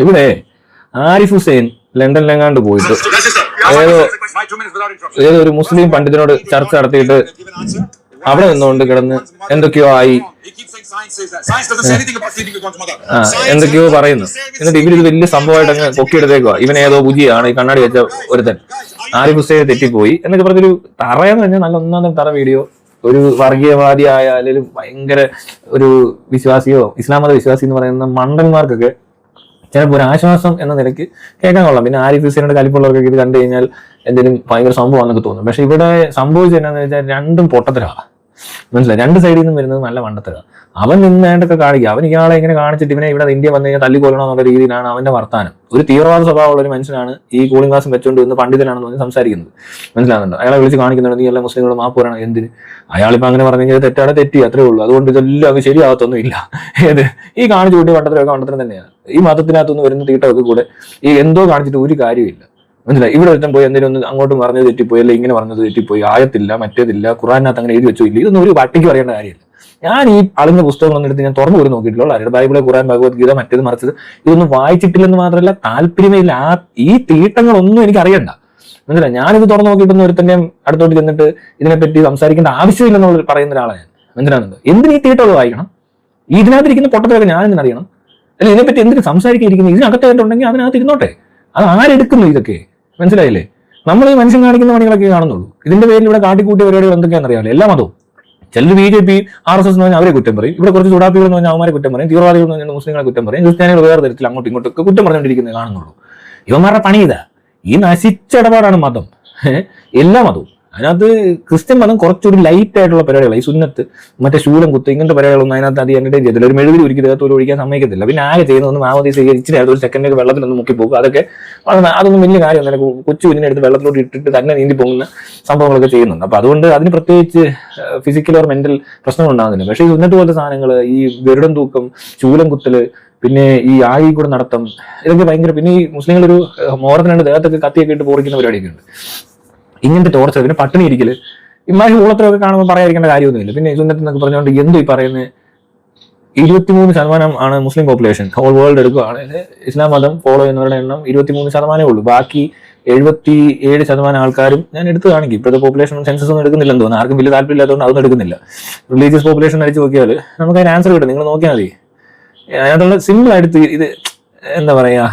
ഇവിടെ ആരിഫ് ഹുസൈൻ ലണ്ടനിലെങ്ങാണ്ട് പോയിട്ട് ഏതോ ഏതോ ഒരു മുസ്ലിം പണ്ഡിതനോട് ചർച്ച നടത്തിയിട്ട് അവിടെ നിന്നുകൊണ്ട് കിടന്ന് എന്തൊക്കെയോ ആയി എന്തൊക്കെയോ പറയുന്നു. എന്നിട്ട് ഇവരിത് വലിയ സംഭവമായിട്ട് അങ്ങ് പൊക്കിയെടുത്തേക്കുക. ഇവൻ ഏതോ ബുജിയാണ്, ഈ കണ്ണാടി വെച്ച ഒരുത്തൻ ആരിഫ് ഹുസൈൻ തെറ്റിപ്പോയി എന്നൊക്കെ പറഞ്ഞൊരു തറയെന്ന് പറഞ്ഞാൽ നല്ല ഒന്നാം തറ വീഡിയോ. ഒരു വർഗീയവാദിയായ അല്ലെങ്കിൽ ഭയങ്കര ഒരു വിശ്വാസിയോ ഇസ്ലാം മത വിശ്വാസി എന്ന് പറയുന്ന മണ്ടന്മാർക്കൊക്കെ ചിലപ്പോൾ ഒരു ആശ്വാസം എന്ന നിലയ്ക്ക് കേൾക്കാൻ കൊള്ളാം. പിന്നെ ആരിഫ് ഹുസൈനോട് കലിപ്പുള്ളവർക്കൊക്കെ ഇത് കണ്ടു കഴിഞ്ഞാൽ എന്തെങ്കിലും ഭയങ്കര സംഭവം എന്നൊക്കെ തോന്നും. പക്ഷെ ഇവിടെ സംഭവിച്ചത് എന്നാന്ന് വെച്ചാൽ രണ്ടും പൊട്ടത്തരാണ്. മനസ്സിലായി, രണ്ട് സൈഡിൽ നിന്നും വരുന്നത് നല്ല മണ്ടത്തരാണ്. അവൻ നിന്നേണ്ടൊക്കെ കാണിക്കുക. അവൻ ഇയാളെ ഇങ്ങനെ കാണിച്ചിട്ട് ഇവനെ ഇവിടെ ഇന്ത്യ വന്നു കഴിഞ്ഞാൽ തല്ലിക്കൊല്ലണം എന്നുള്ള രീതിയിലാണ് അവന്റെ വർത്താനം. ഒരു തീവ്രവാദ സ്വഭാവമുള്ള ഒരു മനുഷ്യനാണ് ഈ കൂളിംഗ് ഗ്ലാസും വെച്ചുകൊണ്ട് ഇന്ന് പണ്ഡിതനാണെന്ന് പറഞ്ഞ് സംസാരിക്കുന്നത്. മനസ്സിലാകുന്നുണ്ടോ? അയാളെ വിളിച്ച് കാണിക്കുന്നുണ്ട് നീ എല്ലാ മുസ്ലിങ്ങളും മാപ്പ് പറയണം. എന്തിന്? അയാളിപ്പോ അങ്ങനെ പറഞ്ഞു കഴിഞ്ഞാൽ തെറ്റാണ്, തെറ്റി, അത്രേ ഉള്ളൂ. അതുകൊണ്ട് ഇതെല്ലാം അങ്ങ് ശരിയാകത്തൊന്നും ഇല്ല. ഏത് ഈ കാണിച്ചു കൂട്ടി വട്ടത്തിലൊക്കെ വണ്ടത്തിനും തന്നെയാണ്. ഈ മതത്തിനകത്തൊന്നും വരുന്ന തീട്ടമൊക്കെ കൂടെ ഈ എന്തോ കാണിച്ചിട്ട് ഒരു കാര്യമില്ല. മനസ്സിലായി? ഇവിടെ ഒരുത്തം പോയി എന്തെങ്കിലും ഒന്ന് അങ്ങോട്ടും പറഞ്ഞത് തെറ്റിപ്പോയി, അല്ലെ ഇങ്ങനെ പറഞ്ഞത് തെറ്റിപ്പോയി, ആയത്തില്ല, മറ്റേതില്ല, ഖുറാനകത്ത് അങ്ങനെ എഴുതി വെച്ചോ ഇല്ല, ഇതൊന്നും ഒരു വട്ടിക്ക് പറയേണ്ട കാര്യമില്ല. ഞാൻ ഈ അളിഞ്ഞ പുസ്തകങ്ങളൊന്നും എടുത്ത് ഞാൻ തുറന്നു പോലും നോക്കിയിട്ടുള്ളൂ. ആരുടെ ബൈബിള്, ഖുറാൻ, ഭഗവത്ഗീത, മറ്റേത് മറിച്ചത് ഇതൊന്നും വായിച്ചിട്ടില്ലെന്ന് മാത്രമല്ല താല്പര്യമേ ഇല്ല. ഈ തീട്ടങ്ങളൊന്നും എനിക്ക് അറിയണ്ട. മനസ്സിലായി? ഞാനിത് തുറന്നു നോക്കിയിട്ടൊന്നും ഒരുത്തന്നെ അടുത്തോട്ട് ചെന്നിട്ട് ഇതിനെപ്പറ്റി സംസാരിക്കേണ്ട ആവശ്യമില്ലെന്നുള്ള പറയുന്ന ഒരാളാണ് ഞാൻ. മനസ്സിലാകുന്നുണ്ട്? എന്തിന് ഈ തീട്ടമുള്ളത് വായിക്കണം? ഇതിനകത്തിരിക്കുന്ന പൊട്ടത്തിലൊക്കെ ഞാൻ എന്തിനറിയണം? അല്ലെ ഇതിനെപ്പറ്റി എന്തിന് സംസാരിക്കാതിരിക്കുന്നത്? ഇതിനകത്തായിട്ടുണ്ടെങ്കിൽ അതിനകത്ത് ഇരുന്നോട്ടെ. അത് ആരെടുക്കുന്നു ഇതൊക്കെ? മനസ്സിലായില്ലേ? നമ്മൾ ഈ മനുഷ്യൻ കാണിക്കുന്ന പണികളൊക്കെ കാണുന്നുള്ളൂ. ഇതിന്റെ പേരിൽ ഇവിടെ കാട്ടിക്കൂട്ടിയ പരിപാടികൾ എന്തൊക്കെയാണെന്ന് അറിയാമല്ലോ. എല്ലാ മതവും ചിലർ BJP RSS എന്ന് പറഞ്ഞാൽ അവരെ കുറ്റം പറയും. ഇവിടെ കുറച്ച് ചൂടാപ്പികൾ എന്ന് പറഞ്ഞാൽ അവന്മാരെ കുറ്റം പറയും. തീവ്രവാദികൾ എന്ന് പറഞ്ഞാൽ മുസ്ലിങ്ങളെ കുറ്റം പറയും. ക്രിസ്ത്യാനികൾ വേറെ തരത്തിൽ അങ്ങോട്ടും ഇങ്ങോട്ടൊക്കെ കുറ്റം പറഞ്ഞുകൊണ്ടിരിക്കുന്നത് കാണുന്നുള്ളൂ. ഇവന്മാരുടെ പണി ഇതാ. ഈ നശിച്ചിടപാടാണ് മതം. എല്ലാ മതവും. അതിനകത്ത് ക്രിസ്ത്യൻ മതം കുറച്ചൊരു ലൈറ്റ് ആയിട്ടുള്ള പരിപാടികളാണ്. ഈ സുന്നത്ത്, മറ്റേ ശൂലം കുത്ത്, ഇങ്ങനത്തെ പരിപാടികളൊന്നും അതിനകത്ത് അധികം എന്റർടൈൻ ചെയ്തില്ല. ഒരു മെഴുകിൽ ഒരിക്കലും ദേഹത്തോട് ഒഴിക്കാൻ സമ്മതിക്കത്തില്ല. പിന്നെ ആകെ ചെയ്യുന്നൊന്നും മാവതി സ്വീകരിച്ചിട്ട് ഒരു സെക്കൻഡൊക്കെ വെള്ളത്തിലൊന്നും മുക്കി പോകും. അതൊക്കെ അതൊന്നും വലിയ കാര്യമൊന്നുമില്ല. കൊച്ചു കുഞ്ഞിനെടുത്ത് വെള്ളത്തിലോട്ട് ഇട്ടിട്ട് തന്നെ നീന്തി പോകുന്ന സംഭവങ്ങളൊക്കെ ചെയ്യുന്നുണ്ട്. അപ്പൊ അതുകൊണ്ട് അതിന് പ്രത്യേകിച്ച് ഫിസിക്കൽ ഓർ മെന്റൽ പ്രശ്നങ്ങൾ ഉണ്ടാകുന്നില്ല. പക്ഷേ ഈ സുന്നത്ത് പോലത്തെ സാധനങ്ങൾ, ഈ ഗരുഡൻ തൂക്കം, ശൂലം കുത്തല്, പിന്നെ ഈ ആഴി കൂടെ നടത്തം, ഇതൊക്കെ ഭയങ്കര. പിന്നെ ഈ മുസ്ലിങ്ങളൊരു മോറത്തിനുണ്ട് ദേഹത്തൊക്കെ കത്തിയൊക്കെ ഇട്ട് പോറിക്കുന്ന പരിപാടിയൊക്കെ ഉണ്ട്. ഇങ്ങനത്തെ ടോർച്ചർ, പിന്നെ പട്ടിണി ഇരിക്കല്, ഇമാതിരി ഊളത്തിലൊക്കെ കാണുമ്പോൾ പറയാതിരിക്കേണ്ട കാര്യമൊന്നുമില്ല. പിന്നെ സുന്നത്ത് എന്നൊക്കെ പറഞ്ഞുകൊണ്ട് എന്തോ ഈ പറയുന്നത് 23% ആണ് മുസ്ലിം പോപ്പുലേഷൻ. ഹോൾ വേൾഡ് എടുക്കുകയാണെങ്കിൽ ഇസ്ലാം മതം ഫോളോ ചെയ്യുന്നവരുടെ എണ്ണം 23% ഉള്ളൂ. ബാക്കി 77% ആൾക്കാരും ഞാൻ എടുത്ത് കാണിക്കും. ഇപ്പോഴത്തെ പോപ്പുലേഷൻ സെൻസസ് ഒന്നും എടുക്കുന്നില്ലെന്ന് തോന്നുന്നു. ആർക്കും വലിയ താല്പര്യമില്ലാത്തതുകൊണ്ട് അതൊന്നും എടുക്കുന്നില്ല. റിലീജിയസ് പോപ്പുലേഷൻ അടിച്ച് നോക്കിയാൽ നമുക്ക് അതിന് ആൻസർ കിട്ടും. നിങ്ങൾ നോക്കിയാൽ മതി. അതിനുള്ള സിമ്പിൾ ആയിട്ട് ഇത് എന്താ പറയാ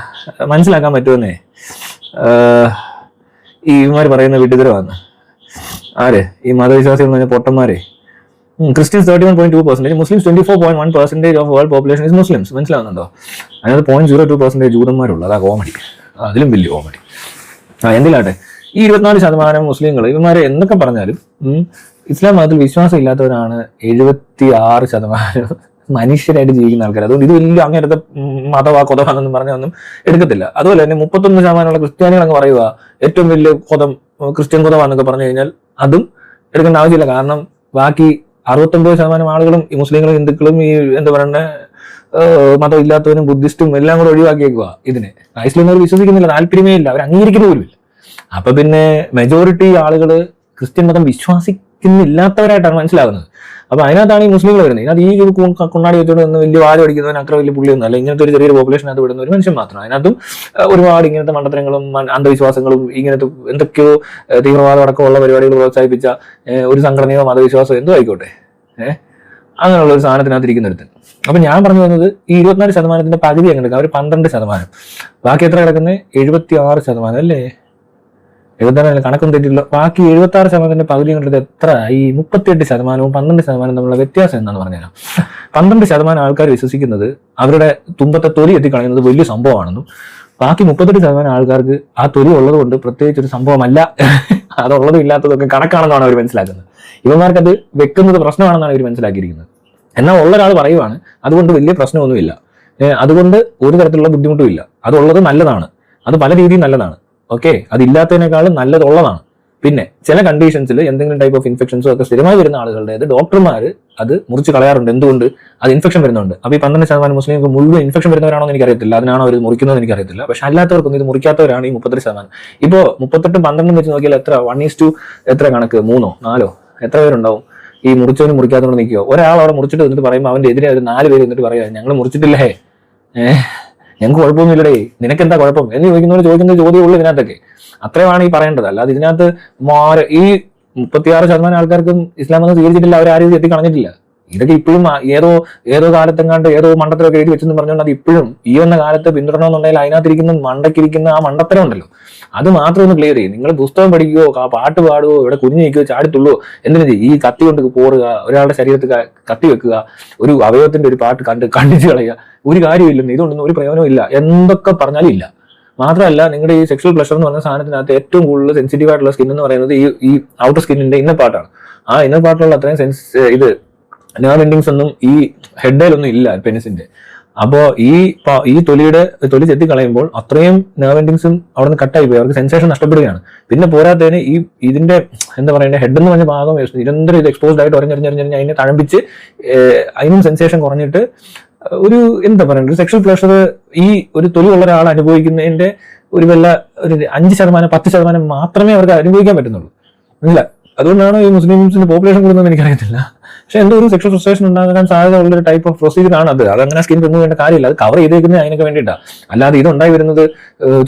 മനസ്സിലാക്കാൻ പറ്റുമെന്നേ. ഈ ഇവന്മാർ പറയുന്ന വിഡ്ഢിതരമാണ് ആര്? ഈ മതവിശ്വാസികൾ എന്ന് പറഞ്ഞാൽ പൊട്ടന്മാരെ. Christians 31.2%, Muslims 24.1% of world population is Muslims. മനസ്സിലാവുന്നുണ്ടോ? അതിനകത്ത് 0.02% ജൂതന്മാരുള്ളൂ. അതാ കോമഡി. അതിലും വലിയ കോമഡി. എന്തിലാട്ടെ ഈ 24% മുസ്ലിങ്ങൾ ഇവന്മാരെ എന്തൊക്കെ പറഞ്ഞാലും ഇസ്ലാം മതത്തിൽ വിശ്വാസം ഇല്ലാത്തവരാണ് 76% മനുഷ്യരായിട്ട് ജീവിക്കുന്ന ആൾക്കാർ. അതുകൊണ്ട് ഇത് വലിയ അങ്ങനത്തെ മതവാ കൊതവാണെന്നും പറഞ്ഞൊന്നും എടുക്കത്തില്ല. അതുപോലെ തന്നെ 31% ക്രിസ്ത്യാനികൾ അങ്ങ് പറയുക ഏറ്റവും വലിയ കൊതം ക്രിസ്ത്യൻ കൊതവാന്നൊക്കെ പറഞ്ഞു കഴിഞ്ഞാൽ അതും എടുക്കേണ്ട ആവശ്യമില്ല. കാരണം ബാക്കി 69% ആളുകളും ഈ മുസ്ലിങ്ങളും ഹിന്ദുക്കളും ഈ എന്താ പറയണ്ടേ മതം ഇല്ലാത്തവരും ബുദ്ധിസ്റ്റും എല്ലാം കൂടെ ഒഴിവാക്കിയേക്കുക. ഇതിനെ ക്രൈസ്റ്റിലൊന്നും അവർ വിശ്വസിക്കുന്നില്ല, താല്പര്യമേ ഇല്ല, അവർ അംഗീകരിക്കുന്ന പോലുമില്ല. അപ്പൊ പിന്നെ മെജോറിറ്റി ആളുകൾ ക്രിസ്ത്യൻ മതം വിശ്വസിക്കുന്നില്ലാത്തവരായിട്ടാണ് മനസ്സിലാകുന്നത്. അപ്പൊ അതിനകത്താണ് ഈ മുസ്ലിങ്ങൾ വരുന്നത്. ഇതിനകത്ത് ഈ കൊണ്ടാടി വെച്ചോണ്ട് നിന്ന് വലിയ വാല് പഠിക്കുന്നവൻ അത്ര വലിയ പുള്ളിയൊന്നും അല്ല. ഇങ്ങനത്തെ ഒരു ചെറിയൊരു പോപ്പുലേഷനകത്ത് വിടുന്ന ഒരു മനുഷ്യൻ മാത്രം. അതിനകത്തും ഒരുപാട് ഇങ്ങനത്തെ മണ്ടത്തരങ്ങളും അന്ധവിശ്വാസങ്ങളും ഇങ്ങനത്തെ എന്തൊക്കെയോ തീവ്രവാദം അടക്കമുള്ള പരിപാടികൾ പ്രോത്സാഹിപ്പിച്ച ഒരു സംഘടനയോ മതവിശ്വാസമോ എന്തോ ആയിക്കോട്ടെ അങ്ങനെയുള്ള ഒരു സാധനത്തിനകത്ത് ഇരിക്കുന്നൊരുത്തൻ. അപ്പൊ ഞാൻ പറഞ്ഞു വന്നത് ഈ 24% പകുതി അങ്ങനെ എടുക്കാം. അവർ 12%. ബാക്കി എത്ര കിടക്കുന്നത്? 76% അല്ലേ? 76 കണക്കൊന്നും തെറ്റില്ല. ബാക്കി 76% പകുതി കണ്ടത് എത്ര? ഈ 38%വും 12% തമ്മിലുള്ള വ്യത്യാസം എന്താണെന്ന് പറഞ്ഞുതരാം. 12% ആൾക്കാർ വിശ്വസിക്കുന്നത് അവരുടെ തുമ്പത്തെ തൊലി എത്തിക്കളയുന്നത് വലിയ സംഭവമാണെന്നും ബാക്കി 38% ആൾക്കാർക്ക് ആ തൊലി ഉള്ളത് കൊണ്ട് പ്രത്യേകിച്ച് ഒരു സംഭവമല്ല, അതുള്ളതും ഇല്ലാത്തതൊക്കെ കണക്കാണെന്നാണ് അവർ മനസ്സിലാക്കുന്നത്. ഇവന്മാർക്കത് വെക്കുന്നത് പ്രശ്നമാണെന്നാണ് ഇവർ മനസ്സിലാക്കിയിരിക്കുന്നത്. എന്നാൽ ഉള്ള ഒരാൾ പറയുവാണ് അതുകൊണ്ട് വലിയ പ്രശ്നമൊന്നുമില്ല, അതുകൊണ്ട് ഒരു തരത്തിലുള്ള ബുദ്ധിമുട്ടും ഇല്ല, അതുള്ളത് നല്ലതാണ്, അത് പല രീതിയിൽ നല്ലതാണ്. ഓക്കെ, അതില്ലാത്തതിനേക്കാളും നല്ലതുള്ളതാണ്. പിന്നെ ചില കണ്ടീഷൻസിൽ എന്തെങ്കിലും ടൈപ്പ് ഓഫ് ഇൻഫെക്ഷൻസോ ഒക്കെ സ്ഥിരമായി വരുന്ന ആളുകളുടെ ഡോക്ടർമാർ അത് മുറിച്ച് കളയാറുണ്ട്. എന്തുകൊണ്ട്? അത് ഇൻഫെക്ഷൻ വരുന്നുണ്ട്. അപ്പോൾ ഈ 12% മുസ്ലിംകൾക്ക് മുഴുവൻ ഇൻഫെക്ഷൻ വരുന്നവരാണോ എന്ന് എനിക്കറിയത്തില്ല, അതിനാണോ അവർ മുറിക്കുന്നതെന്ന് എനിക്കറിയത്തില്ല. പക്ഷെ അല്ലാത്തവർക്കൊന്നും ഇത് മുറിക്കാത്തവരാണ് ഈ 38%. ഇപ്പോൾ 38 12 വെച്ച് നോക്കിയാൽ എത്ര 1:2 എത്ര കണക്ക്? 3 4 എത്ര പേരുണ്ടാവും ഈ മുറിച്ചവനും മുറിക്കാത്തവനും നിൽക്കുകയോ? ഒരാൾ അവിടെ മുറിച്ചിട്ട് എന്നിട്ട് പറയുമ്പോൾ അവന്റെ എതിരെ ഒരു 4 പേര് എന്നിട്ട് പറയാ ഞങ്ങൾ മുറിച്ചിട്ടില്ലേ, ഞങ്ങൾക്ക് കുഴപ്പമൊന്നുമില്ലടേ, നിനക്കെന്താ കുഴപ്പം എന്ന് ചോദിക്കുന്ന ചോദ്യമുള്ളൂ ഇതിനകത്തൊക്കെ. അത്രയുമാണ് ഈ പറയേണ്ടത്. അല്ലാതെ ഇതിനകത്ത് ഈ 36% ആൾക്കാർക്കും ഇസ്ലാം മതം സ്വീകരിച്ചിട്ടില്ല, അവരാരും എത്തിക്കളഞ്ഞിട്ടില്ല. ഇതൊക്കെ ഇപ്പോഴും ഏതോ കാലത്തെങ്ങാണ്ട് ഏതോ മണ്ടത്തിലൊക്കെ എഴുതി വെച്ചെന്ന് പറഞ്ഞുകൊണ്ട് അത് ഇപ്പോഴും ഈ വന്ന കാലത്ത് പിന്തുടരണമെന്നുണ്ടെങ്കിൽ അതിനകത്തിരിക്കുന്ന മണ്ടക്കിരിക്കുന്ന ആ മണ്ടത്തരം ഉണ്ടല്ലോ, അത് മാത്രം ഒന്ന് ക്ലിയർ ചെയ്യും. നിങ്ങൾ പുസ്തകം പഠിക്കുകയോ പാട്ട് പാടുകയോ ഇവിടെ കുഞ്ഞു നിൽക്കുകയോ ചാടിത്തുള്ളുവോ എന്തിനു ചെയ്യും? ഈ കത്തി കൊണ്ട് പോറുക, ഒരാളുടെ ശരീരത്തിൽ കത്തി വെക്കുക, ഒരു അവയവത്തിന്റെ ഒരു പാട്ട് കണ്ടിച്ച് കളയുക, ഒരു കാര്യമില്ലെന്ന്, ഇതുകൊണ്ടൊന്നും ഒരു പ്രയോജനവും ഇല്ല. എന്തൊക്കെ പറഞ്ഞാലും ഇല്ല. മാത്രമല്ല, നിങ്ങളുടെ ഈ സെക്ഷൽ പ്ലഷർ എന്ന് പറഞ്ഞ സാധനത്തിനകത്ത് ഏറ്റവും കൂടുതൽ സെൻസിറ്റീവ് ആയിട്ടുള്ള സ്കിൻ എന്ന് പറയുന്നത് ഈ ഔട്ടർ സ്കിന്നിന്റെ ഇന്നർ പാർട്ടാണ്. ആ ഇന്നർ പാർട്ടിലുള്ള അത്രയും ഇത് നെർവ് എൻഡിങ്സ് ഒന്നും ഈ ഹെഡിലൊന്നും ഇല്ല പെനിസിന്റെ. അപ്പോ ഈ തൊലി ചെത്തിക്കളയുമ്പോൾ അത്രയും നെർവ് എൻഡിങ്സും അവിടെ നിന്ന് കട്ടായി പോയി, അവർക്ക് സെൻസേഷൻ നഷ്ടപ്പെടുകയാണ്. പിന്നെ പോരാത്തതിന് ഇതിന്റെ എന്താ പറയുക, ഹെഡ് എന്ന് പറഞ്ഞ ഭാഗം നിരന്തരം ഇത് എക്സ്പോസ്ഡ് ആയിട്ട് ഒരഞ്ഞറിഞ്ഞറിഞ്ഞ് അതിനെ തഴമ്പിച്ച് അതിനും സെൻസേഷൻ കുറഞ്ഞിട്ട് ഒരു എന്താ പറയുക, ഒരു സെക്ഷൽ പ്ലഷർ ഈ ഒരു തൊലിയുള്ള ഒരാൾ അനുഭവിക്കുന്നതിന്റെ ഒരു 5% 10% മാത്രമേ അവർക്ക് അനുഭവിക്കാൻ പറ്റുന്നുള്ളൂ. ഇല്ല, അതുകൊണ്ടാണ് ഈ മുസ്ലിംസിന്റെ പോപ്പുലേഷൻ കൂടുന്നതെന്ന് എനിക്കറിയത്തില്ല. പക്ഷെ എന്തോ ഒരു സെക്ഷൽ ഫ്രസ്ട്രേഷൻ ഉണ്ടാകാൻ സാധ്യത ഉള്ള ഒരു ടൈപ്പ് ഓഫ് പ്രൊസീജിയർ ആണ് അത്. അതങ്ങനെ സ്കിൻ റിമൂവ് ചെയ്യേണ്ട കാര്യമില്ല, അത് കവർ ചെയ്തേക്കുന്നത് അതിനൊക്കെ വേണ്ടിയിട്ടാണ്. അല്ലാതെ ഇതുണ്ടായി വരുന്നത്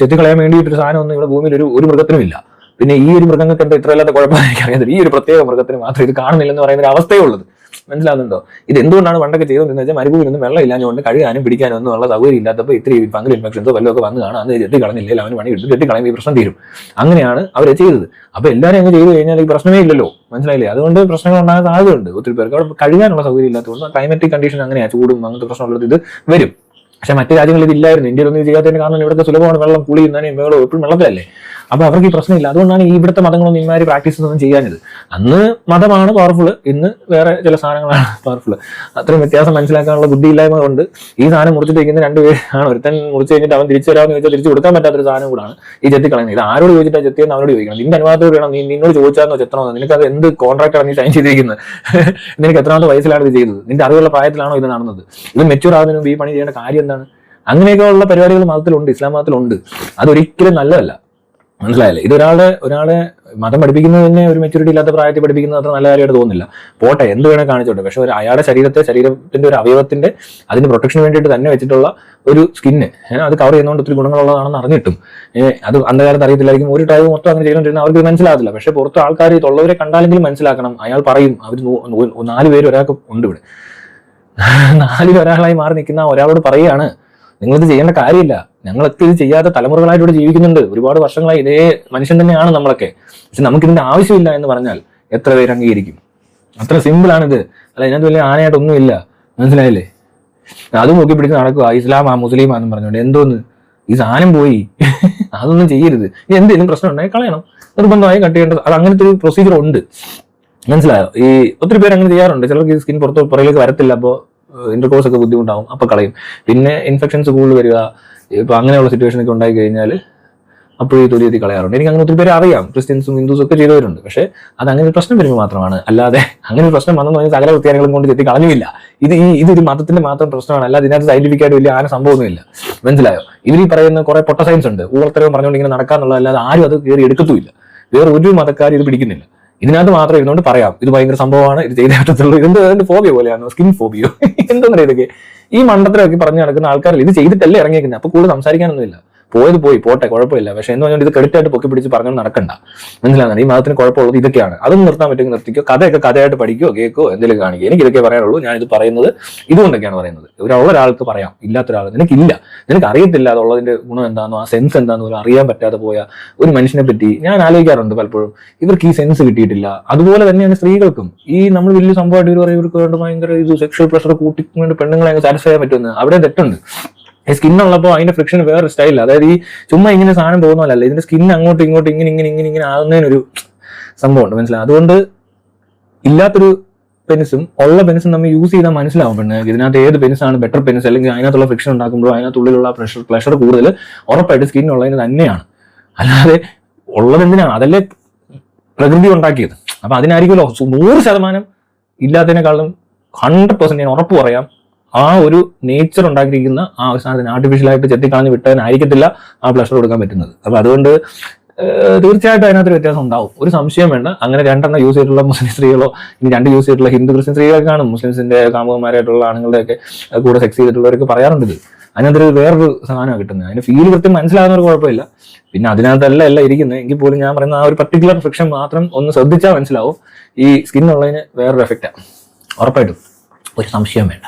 ചെത്തിക്കളയാൻ വേണ്ടിയിട്ടൊരു സാധനം ഒന്നും ഇവിടെ ഭൂമിയിൽ ഒരു മൃഗത്തിനും ഇല്ല. പിന്നെ ഈ ഒരു മൃഗങ്ങൾക്ക് എന്താ ഇത്രയല്ലാത്ത കുഴപ്പമെന്ന് എനിക്കറിയാത്തില്ല. ഈ ഒരു പ്രത്യേക മൃഗത്തിന് മാത്രം ഇത് കാണുന്നില്ലെന്ന് പറയുന്ന ഒരു അവസ്ഥയേ ഉള്ളത്. മനസ്സിലാകുന്നുണ്ടോ? ഇത് എന്തുകൊണ്ടാണ് പണ്ടൊക്കെ ചെയ്തുകൊണ്ടിരുന്നത് വെച്ചാൽ മരുഭൂമിയിലൊന്നും വെള്ളം ഇല്ലാഞ്ഞുകൊണ്ട് കഴുകാനും പിടിക്കാനും ഒന്നും ഉള്ള സൗകര്യം ഇല്ലാത്തപ്പോൾ ഇത്തിരി ഫംഗൽ ഇൻഫെക്ഷൻസോ വല്ലതൊക്കെ വന്ന് കാണാം, അന്ന് ചെത്തിക്കളഞ്ഞില്ലെങ്കിൽ അവന് പണി കിട്ടും, ചെത്തിക്കളയുമ്പോൾ ഈ പ്രശ്നം തീരും. അങ്ങനെയാണ് അവർ ചെയ്തത്. അപ്പൊ എല്ലാവരും അങ്ങ് ചെയ്തു കഴിഞ്ഞാൽ ഈ പ്രശ്നമേ ഇല്ലല്ലോ, മനസ്സിലായില്ലേ? അതുകൊണ്ട് പ്രശ്നങ്ങൾ ഉണ്ടാകാൻ സാധ്യതയുണ്ട്. ഒത്തിരി പേർക്ക് അവിടെ കഴുകാനുള്ള സൗകര്യം ഇല്ലാത്തതുകൊണ്ട് ക്ലൈമാറ്റിക് കണ്ടീഷൻ അങ്ങനെയാണ്, ചൂടും അങ്ങനത്തെ പ്രശ്നമുള്ളത് ഇത് വരും. പക്ഷെ മറ്റു രാജ്യങ്ങളിൽ ഇതില്ലായിരുന്നു. ഇന്ത്യയിലൊന്നും ചെയ്യാത്തതിന് കാരണം ഇവിടുത്തെ സുലഭമാണ് വെള്ളം, കുളി ചെയ്യുന്നതിനും വെള്ളം എപ്പോഴും വെള്ളത്തിലല്ലേ. അപ്പൊ അവർക്ക് ഈ പ്രശ്നമില്ല. അതുകൊണ്ടാണ് ഈ ഇവിടുത്തെ മതങ്ങളൊന്നും ഇമാതിരി പ്രാക്ടീസ് ഒന്നും ചെയ്യാഞ്ഞത്. അന്ന് മതമാണ് പവർഫുൾ, ഇന്ന് വേറെ ചില സാധനങ്ങളാണ് പവർഫുൾ. അത്രയും വ്യത്യാസം മനസ്സിലാക്കാനുള്ള ബുദ്ധിയില്ലായ്മ കൊണ്ട് ഈ സാധനം മുറിച്ചിട്ട് വയ്ക്കുന്ന രണ്ടുപേരാണ്. ഒരുത്തൻ മുറിച്ച് കഴിഞ്ഞിട്ട് അവൻ തിരിച്ചു തരാമെന്ന് ചോദിച്ചാൽ തിരിച്ചു കൊടുക്കാൻ പറ്റാത്തൊരു സാധനം കൂടാണ് ഈ ചെത്തിക്കളയുന്നത്. ഇത് ആരോട് ചോദിച്ചിട്ടാണ് ചെത്തിയെന്ന് അവനോട് ചോദിക്കണം. നിന്റെ അനുവാദത്തോട് വേണം, നിന്നോട് ചോദിച്ചാന്നോ ചെത്തണമെന്ന്. നിനക്ക് അത് എന്ത് കോൺട്രാക്റ്റാണ് നീ സൈൻ ചെയ്തിരിക്കുന്നത്? നിനക്ക് എത്രാമത്തെ വയസ്സിലാണ് ഇത് ചെയ്തത്? നിന്റെ അറിവുള്ള പ്രായത്തിലാണോ ഇത് നടന്നത്? ഇത് മെച്യൂർ ആകുന്നതിന് മുമ്പ് ഈ പണി ചെയ്യേണ്ട കാര്യം എന്താണ്? അങ്ങനെയൊക്കെയുള്ള പരിപാടികൾ മതത്തിലുണ്ട്, ഇസ്ലാം മതത്തിലുണ്ട്. അതൊരിക്കലും നല്ലതല്ല, മനസ്സിലായല്ലേ? ഒരാളെ മതം പഠിപ്പിക്കുന്നത് ഒരു മെച്യൂരിറ്റി ഇല്ലാത്ത പ്രായത്തിൽ പഠിപ്പിക്കുന്നത് അത്ര നല്ല കാര്യമായിട്ട് തോന്നുന്നില്ല. പോട്ടെ, എന്ത് വേണേൽ കാണിച്ചോട്ടെ. പക്ഷെ അയാളുടെ ശരീരത്തിന്റെ ഒരു അവയവത്തിന്റെ അതിന് പ്രൊട്ടക്ഷന് വേണ്ടിയിട്ട് തന്നെ വെച്ചിട്ടുള്ള ഒരു സ്കിന്ന് അത് കവർ ചെയ്യുന്നതുകൊണ്ട് ഒത്തിരി ഗുണങ്ങളുള്ളതാണെന്ന് അറിഞ്ഞിട്ടും അത് അന്ധകാലത്ത് അറിയത്തില്ലായിരിക്കും. ഒരു ടൈം മൊത്തം അങ്ങനെ ചെയ്തുകൊണ്ടിരുന്ന അവർക്ക് മനസ്സിലാകത്തില്ല. പക്ഷെ പുറത്ത് ആൾക്കാർ തൊള്ളവരെ കണ്ടാലെങ്കിലും മനസ്സിലാക്കണം. അയാൾ പറയും, അവർ 4 പേര് ഒരാൾക്ക് ഉണ്ട് ഇവിടെ, 4 ഒരാളായി മാറി നിൽക്കുന്ന ഒരാളോട് പറയുകയാണ്, നിങ്ങളിത് ചെയ്യേണ്ട കാര്യമില്ല, ഞങ്ങളൊക്കെ ഇത് ചെയ്യാത്ത തലമുറകളായിട്ട് ഇവിടെ ജീവിക്കുന്നുണ്ട്, ഒരുപാട് വർഷങ്ങളായി ഇതേ മനുഷ്യൻ തന്നെയാണ് നമ്മളൊക്കെ, പക്ഷെ നമുക്കിതിന്റെ ആവശ്യമില്ല എന്ന് പറഞ്ഞാൽ എത്ര പേര് അംഗീകരിക്കും? അത്ര സിമ്പിളാണിത്. അല്ല, ഇതിനകത്ത് വലിയ ആനയായിട്ടൊന്നുമില്ല, മനസ്സിലായില്ലേ? അതും നോക്കി പിടിച്ച് നടക്കുക, ഇസ്ലാമാ മുസ്ലിമാന്നും പറഞ്ഞുകൊണ്ട്. എന്തോന്ന് ഈ സാധനം പോയി അതൊന്നും ചെയ്യരുത്. എന്തെങ്കിലും പ്രശ്നം ഉണ്ടെങ്കിൽ കളയണം, നിർബന്ധമായി കട്ട് ചെയ്യേണ്ടത്. അത് അങ്ങനത്തെ ഒരു പ്രൊസീജിയർ ഉണ്ട്, മനസ്സിലായോ? ഈ ഒത്തിരി പേര് അങ്ങനെ ചെയ്യാറുണ്ട്. ചിലർക്ക് ഈ സ്കിൻ പുറത്തേക്ക് വരത്തില്ല, അപ്പോൾ ഇന്റർകോഴ്സ് ഒക്കെ ബുദ്ധിമുട്ടാവും, അപ്പൊ കളയും. പിന്നെ ഇൻഫെക്ഷൻസ് കൂടുതൽ വരിക, ഇപ്പൊ അങ്ങനെയുള്ള സിറ്റുവേഷൻ ഒക്കെ ഉണ്ടായി കഴിഞ്ഞാൽ അപ്പോഴും ഈ തൊലി എത്തി കളയാറുണ്ട്. എനിക്ക് അങ്ങനെ ഒത്തിരി പേര് അറിയാം, ക്രിസ്ത്യൻസും ഹിന്ദുസും ഒക്കെ ചെയ്തവരുണ്ട്. പക്ഷെ അത് അങ്ങനെ ഒരു പ്രശ്നം വരുമ്പോൾ മാത്രമാണ്. അല്ലാതെ അങ്ങനെ ഒരു പ്രശ്നം വന്നെന്ന് പറഞ്ഞാൽ സകല വ്യത്യാസങ്ങളും കൊണ്ട് ചെത്തി കളഞ്ഞില്ല. ഇതൊരു മതത്തിന്റെ മാത്രം പ്രശ്നമാണ്, അല്ലാതെ ഇതിനകത്ത് സയന്റിഫിക് ആയിട്ട് വലിയ ആന സംഭവമൊന്നുമില്ല, മനസ്സിലായോ? ഇവർ ഈ പറയുന്ന കുറെ പൊട്ട സയൻസ് ഉണ്ട്, ഊളത്തരവും പറഞ്ഞുകൊണ്ട് ഇങ്ങനെ നടക്കാന്നുള്ളത്, അല്ലാതെ ആരും അത് കയറി എടുക്കത്തുമില്ല. വേറെ ഒരു മതക്കാരും ഇത് പിടിക്കുന്നില്ല. ഇതിനകത്ത് മാത്രം ഇരുന്നുകൊണ്ട് പറയാം ഇത് ഭയങ്കര സംഭവമാണ്, ഇത് ചെയ്തേ പറ്റത്തുള്ളൂ. ഇതിന്റെ ഫോബിയോ പോലെയാണ്, സ്കിൻ ഫോബിയോ എന്തെന്നറിയാം. ഇതൊക്കെ ഈ മണ്ടത്തിലൊക്കെ പറഞ്ഞു നടക്കുന്ന ആൾക്കാരിൽ ഇത് ചെയ്തിട്ടല്ലേ ഇറങ്ങിയേക്കുന്നത്. അപ്പൊ കൂടുതൽ സംസാരിക്കാനൊന്നുമില്ല. പോട്ടെ, കുഴപ്പമില്ല. പക്ഷെ എന്ന് പറഞ്ഞാൽ ഇത് ക്രെഡിറ്റ് ആയിട്ട് പൊക്കി പിടിച്ച് പറഞ്ഞു നടക്കണ്ട, മനസ്സിലാകുന്നത്? ഈ മതത്തിന് കുഴപ്പമുള്ളത് ഇതൊക്കെയാണ്. അതൊന്നും നിർത്താൻ പറ്റുമെങ്കിൽ നിർത്തിക്കോ, കഥയൊക്കെ കഥയായിട്ട് പഠിക്കോ, കേൾക്കോ, എന്തെങ്കിലും കാണിക്കുക. എനിക്ക് ഇതൊക്കെ പറയാനുള്ളൂ. ഞാൻ ഇത് പറയുന്നത് ഇതുകൊണ്ടൊക്കെയാണ് പറയുന്നത്. ഉള്ള ഒരാൾക്ക് പറയാം, ഇല്ലാത്തൊരാൾ നിനക്കില്ല, നിനക്ക് അറിയത്തില്ല അതുള്ളതിന്റെ ഗുണം എന്താണെന്നോ ആ സെൻസ് എന്താണെന്ന് പോലും അറിയാൻ പറ്റാതെ പോയ ഒരു മനുഷ്യനെ പറ്റി ഞാൻ ആലോചിക്കാറുണ്ട് പലപ്പോഴും. ഇവർക്ക് ഈ സെൻസ് കിട്ടിയിട്ടില്ല. അതുപോലെ തന്നെയാണ് സ്ത്രീകൾക്കും. ഈ നമ്മൾ വലിയ സംഭവമായിട്ട് ഇവർക്ക് വേണ്ട ഭയങ്കര ഇത് സെക്ഷൽ പ്രഷർ കൂട്ടിക്കൊണ്ട് പെണ്ണുങ്ങളെ സാറ്റിസ്ഫൈ ചെയ്യാൻ പറ്റുമെന്ന് അവിടെ തെറ്റുണ്ട്. ഈ സ്കിന്നുള്ളപ്പോൾ അതിന്റെ ഫ്രിക്ഷൻ വേറെ സ്റ്റൈലില്ല. അതായത് ഈ ചുമ്മാ ഇങ്ങനെ സാധനം പോകുന്നതല്ല, ഇതിന്റെ സ്കിൻ അങ്ങോട്ടും ഇങ്ങോട്ടും ഇങ്ങനെ ആകുന്നതിനൊരു സംഭവമുണ്ട്, മനസ്സിലാവും? അതുകൊണ്ട് ഇല്ലാത്തൊരു പെനിസും ഉള്ള പെനിസും നമ്മൾ യൂസ് ചെയ്താൽ മനസ്സിലാവും പെണ്ണ് ഇതിനകത്ത് ഏത് പെനിസാണ് ബെറ്റർ പെനിസ്. അല്ലെങ്കിൽ അതിനകത്തുള്ള ഫ്രിക്ഷൻ ഉണ്ടാക്കുമ്പോഴോ അതിനകത്തുള്ളിലുള്ള പ്ലഷർ കൂടുതൽ ഉറപ്പായിട്ട് സ്കിന്നുള്ളതിന് തന്നെയാണ്. അല്ലാതെ ഉള്ളത് എന്തിനാണ്? അതല്ലേ പ്രകൃതി ഉണ്ടാക്കിയത്. അപ്പൊ അതിനായിരിക്കുമല്ലോ 100% ഇല്ലാത്തതിനേക്കാളും 100% ഞാൻ ഉറപ്പ് പറയാം, ആ ഒരു നേച്ചർ ഉണ്ടാക്കിയിരിക്കുന്ന ആ സാധനത്തിന് ആർട്ടിഫിഷ്യലായിട്ട് ചെത്തിക്കളഞ്ഞ് വിട്ടതിനായിരിക്കത്തില്ല ആ പ്ലഷർ കൊടുക്കാൻ പറ്റുന്നത്. അപ്പൊ അതുകൊണ്ട് തീർച്ചയായിട്ടും അതിനകത്തൊരു വ്യത്യാസം ഉണ്ടാവും, ഒരു സംശയം വേണ്ട. അങ്ങനെ 2 യൂസ് ചെയ്തിട്ടുള്ള മുസ്ലിം സ്ത്രീകളോ ഇനി 2 യൂസ് ചെയ്തിട്ടുള്ള ഹിന്ദു ക്രിസ്ത്യൻ സ്ത്രീകളൊക്കെ കാണും. മുസ്ലിംസിന്റെ കാമുകന്മാരായിട്ടുള്ള ആണുങ്ങളുടെയൊക്കെ കൂടെ സെക്സ് ചെയ്തിട്ടുള്ളവരൊക്കെ പറയാറുണ്ട് ഇത്. അതിനകത്തൊരു വേറൊരു സാധനമാണ് കിട്ടുന്നത്. അതിന് ഫീൽ കൃത്യം മനസ്സിലാകുന്നവർക്ക് കുഴപ്പമില്ല. പിന്നെ അതിനകത്തല്ല എല്ലാം ഇരിക്കുന്നത് എങ്കിൽ പോലും ഞാൻ പറയുന്ന ആ ഒരു പർട്ടിക്കുലർ ഫ്രിക്ഷൻ മാത്രം ഒന്ന് ശ്രദ്ധിച്ചാൽ മനസ്സിലാവും. ഈ സ്കിന്നുള്ളതിന് വേറൊരു എഫക്റ്റാണ് ഉറപ്പായിട്ടും, ഒരു സംശയം വേണ്ട.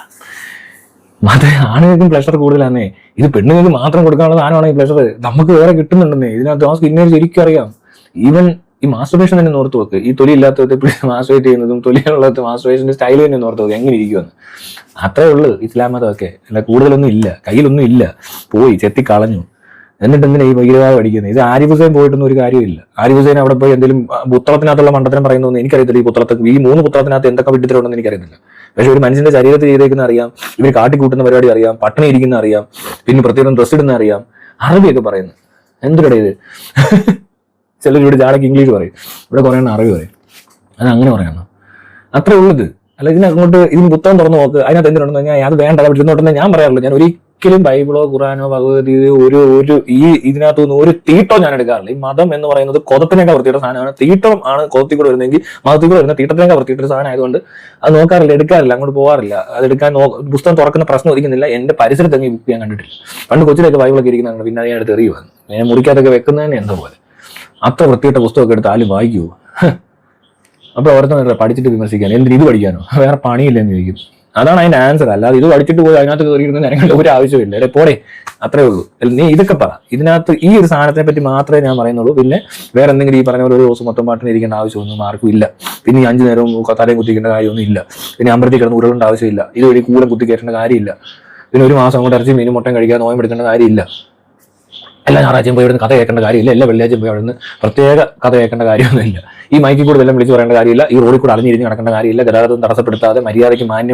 ആണുങ്ങൾക്കും പ്ലഷർ കൂടുതലാന്നേ. ഇത് പെണ്ണുങ്ങൾക്ക് മാത്രം കൊടുക്കാനുള്ള സാധനമാണ് ഈ പ്ലഷർ. നമുക്ക് വേറെ കിട്ടുന്നുണ്ടെന്നേ. ഇതിനകത്ത് ആ സ്കിന്നിന് ശരിക്കും അറിയാം. ഈവൻ ഈ മാസ്റ്റർബേഷൻ തന്നെ ഓർത്ത് വെക്ക്. ഈ തൊലി ഇല്ലാത്തത് മാസ്റ്റർബേറ്റ് ചെയ്യുന്നതും തൊലിയുള്ളത് മാസ്റ്റർബേഷന്റെ സ്റ്റൈൽ തന്നെ ഓർത്ത് വെക്ക് എങ്ങനെ ഇരിക്കുമെന്ന്. അത്രേ ഉള്ളൂ ഇസ്ലാം മതമൊക്കെ. അല്ല കൂടുതലൊന്നും ഇല്ല, കയ്യിലൊന്നും ഇല്ല, പോയി ചെത്തി കളഞ്ഞു. എന്നിട്ട് എന്തിനാ ഈ ഭീകരവാദം അടിക്കുന്നത്? ഇത് ആരിഫ് ഹുസൈൻ പോയിട്ടൊന്നും ഒരു കാര്യമില്ല. ആരിഫ് ഹുസൈൻ അവിടെ പോയി എന്തെങ്കിലും പുത്രത്തിനകത്തുള്ള മണ്ടത്തരം പറയുന്നതെന്ന് എനിക്കറിയത്തില്ല. ഈ പുത്രത്തിൽ ഈ 3 പുത്രത്തിനകത്ത് എന്തൊക്കെ വിട്ടിത്തരമുണ്ടെന്ന് എനിക്കറിയത്തില്ല. പക്ഷെ ഒരു മനുഷ്യന്റെ ശരീരത്തിൽ ചെയ്തേക്കുന്ന അറിയാം, ഇവർ കാട്ടിക്കൂട്ടുന്ന പരിപാടി അറിയാം, പട്ടിണി ഇരിക്കുന്ന അറിയാം, പിന്നെ പ്രത്യേകം ഡ്രസ് ഇടുന്ന അറിയാം, അറബിയൊക്കെ പറയുന്നു. എന്തൊരു ഇത് ചിലർ ഇവിടെ ജാടക്ക് ഇംഗ്ലീഷ് പറയും, ഇവിടെ കുറേ അറബി പറയും. അത് അങ്ങനെ പറയണം, അത്രേ ഉള്ളത്. അല്ല ഇതിനങ്ങോട്ട് ഇതിന് പുസ്തകം തുറന്നു നോക്ക്, അതിനകത്ത് എന്തിനുണ്ടെന്ന് പറഞ്ഞാൽ അത് വേണ്ട ഇരുന്നോട്ടെന്ന് ഞാൻ പറയാറുള്ളൂ. ഞാൻ ഒരിക്കലും ബൈബിളോ ഖുറാനോ ഭഗവത്ഗീതയോ ഒരു ഇതിനകത്തുനിന്ന് ഒരു തീട്ടോ ഞാൻ എടുക്കാറില്ല. ഈ മതം എന്ന് പറയുന്നത് കൊതത്തിനൊക്കെ വൃത്തിയുടെ സാധനമാണ്. തീട്ടം ആണ് കൊതത്തിൽ കൂടെ വരുന്നെങ്കിൽ മതത്തിൽ കൂടെ വരുന്ന തീട്ടത്തിനൊക്കെ വൃത്തിയിട്ടൊരു സാധനം ആയതുകൊണ്ട് അത് നോക്കാറില്ല, എടുക്കാറില്ല, അങ്ങോട്ട് പോകാറില്ല. അതെടുക്കാൻ പുസ്തകം തുറക്കുന്ന പ്രശ്നം ഒരിക്കുന്നില്ല. എന്റെ പരിസരത്ത് അങ്ങ് ബുക്ക് ചെയ്യാൻ കണ്ടിട്ടില്ല. പണ്ട് കൊച്ചിലൊക്കെ ബൈബിളൊക്കെ ഇരിക്കുന്നുണ്ട്, പിന്നെ ഞാൻ എടുത്ത് എറിയുവാണ്. ഞാൻ മുറിക്കാതൊക്കെ വെക്കുന്നതന്നെ എന്തോ പോലെ. അത്ര വൃത്തിയിട്ട പുസ്തകമൊക്കെ എടുത്ത് ആരും വായിക്കുമോ? അപ്പൊ ഓരോരുത്തർ പഠിച്ചിട്ട് വിമർശിക്കാൻ, എന്തിന് ഇത് പഠിക്കാനോ, വേറെ പണിയില്ലെന്ന് ചോദിക്കും. അതാണ് അതിന്റെ ആൻസർ. അല്ലാതെ ഇത് പഠിച്ചിട്ട് പോയി അതിനകത്ത് കയറിയിരുന്ന ഞങ്ങളുടെ ഒരു ആവശ്യമില്ല. അല്ലെ പോടെ, അത്രേ ഉള്ളൂ. നീ ഇതൊക്കെ പറ. ഇതിനകത്ത് ഈ ഒരു സാധനത്തെ പറ്റി മാത്രമേ ഞാൻ പറയുന്നുള്ളൂ. പിന്നെ വേറെ എന്തെങ്കിലും ഈ പറഞ്ഞ പോലെ ഒരു ദിവസം മൊത്തം പാട്ടിന് ഇരിക്കേണ്ട ആവശ്യമൊന്നും ആർക്കും ഇല്ല. പിന്നെ ഈ 5 നേരവും തലയും കുത്തിക്കേണ്ട കാര്യമൊന്നും ഇല്ല. പിന്നെ അമ്പലത്തിൽ കിടന്ന് ഉരുളേണ്ട ആവശ്യമില്ല. ഇതുവഴി കൂടെ കുത്തിക്കേറ്റേണ്ട കാര്യമില്ല. പിന്നെ ഒരു മാസം അങ്ങോട്ട് ഇറച്ചി മീനും മുട്ടയും കഴിക്കാൻ നോയമ്പെടുക്കേണ്ട കാര്യമില്ല. എല്ലാ ഞായറാഴ്ചയും പോയി ഇവിടുന്ന് കഥ കേൾക്കേണ്ട കാര്യമില്ല. എല്ലാ വെള്ളിയാഴ്ചയും പോയി അവിടുന്ന് പ്രത്യേക കഥ കേൾക്കേണ്ട കാര്യമൊന്നുമില്ല. ഈ മൈക്കിൽ കൂടെ എല്ലാം വിളിച്ച് പറയേണ്ട കാര്യമില്ല. ഈ റോഡിൽ കൂടെ അലഞ്ഞിരിഞ്ഞ് നടക്കേണ്ട കാര്യമില്ല. ഗതാഗതം തടസ്സപ്പെടുത്താതെ മര്യാദയ്ക്ക് മാന്യം